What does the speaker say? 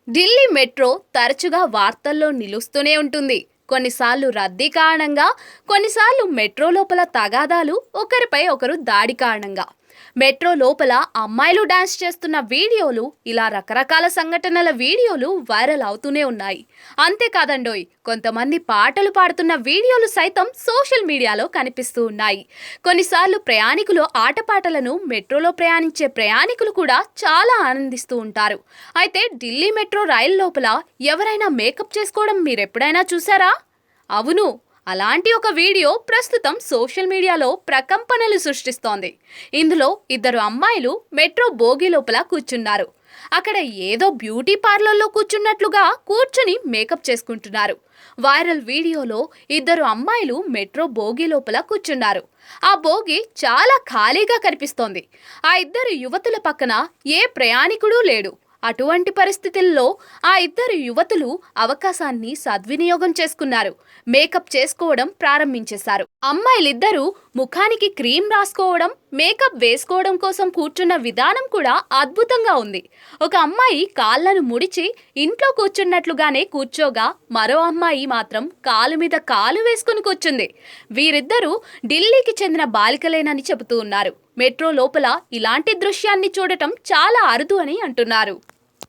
Delhi metro తరచుగా వార్తల్లో నిలుస్తూనే ఉంటుంది. కొన్నిసార్లు రద్దీ కారణంగా, కొన్నిసార్లు మెట్రో లోపల తగాదాలు, ఒకరిపై ఒకరు దాడి కారణంగా. మెట్రో లోపల అమ్మాయిలు డాన్స్ చేస్తున్న వీడియోలు, ఇలా రకరకాల సంఘటనల వీడియోలు వైరల్ అవుతూనే ఉన్నాయి. అంతేకాదండోయ్, కొంతమంది పాటలు పాడుతున్న వీడియోలు సైతం సోషల్ మీడియాలో కనిపిస్తూ ఉన్నాయి. కొన్నిసార్లు ప్రయాణికులు ఆటపాటలను మెట్రోలో ప్రయాణించే ప్రయాణికులు కూడా చాలా ఆనందిస్తూ ఉంటారు. అయితే ఢిల్లీ మెట్రో రైలు లోపల ఎవరైనా మేకప్ చేసుకోవడం మీరెప్పుడైనా చూసారా? అవును, అలాంటి ఒక వీడియో ప్రస్తుతం సోషల్ మీడియాలో ప్రకంపనలు సృష్టిస్తోంది. ఇందులో ఇద్దరు అమ్మాయిలు మెట్రో బోగి లోపల కూర్చున్నారు. అక్కడ ఏదో బ్యూటీ పార్లర్లో కూర్చున్నట్లుగా కూర్చుని మేకప్ చేసుకుంటున్నారు. వైరల్ వీడియోలో ఇద్దరు అమ్మాయిలు మెట్రో బోగి లోపల కూర్చున్నారు. ఆ బోగి చాలా ఖాళీగా కనిపిస్తోంది. ఆ ఇద్దరు యువతుల పక్కన ఏ ప్రయాణికుడూ లేడు. అటువంటి పరిస్థితుల్లో ఆ ఇద్దరు యువతులు అవకాశాన్ని సద్వినియోగం చేసుకున్నారు. మేకప్ చేసుకోవడం ప్రారంభించేశారు. అమ్మాయిలిద్దరూ ముఖానికి క్రీమ్ రాసుకోవడం, మేకప్ వేసుకోవడం కోసం కూర్చున్న విధానం కూడా అద్భుతంగా ఉంది. ఒక అమ్మాయి కాళ్ళను ముడిచి ఇంట్లో కూర్చున్నట్లుగానే కూర్చోగా, మరో అమ్మాయి మాత్రం కాలు మీద కాలు వేసుకుని కూర్చుంది. వీరిద్దరూ ఢిల్లీకి చెందిన బాలికలేనని చెబుతూ ఉన్నారు. మెట్రో లోపల ఇలాంటి దృశ్యాన్ని చూడటం చాలా అరుదు అని అంటున్నారు.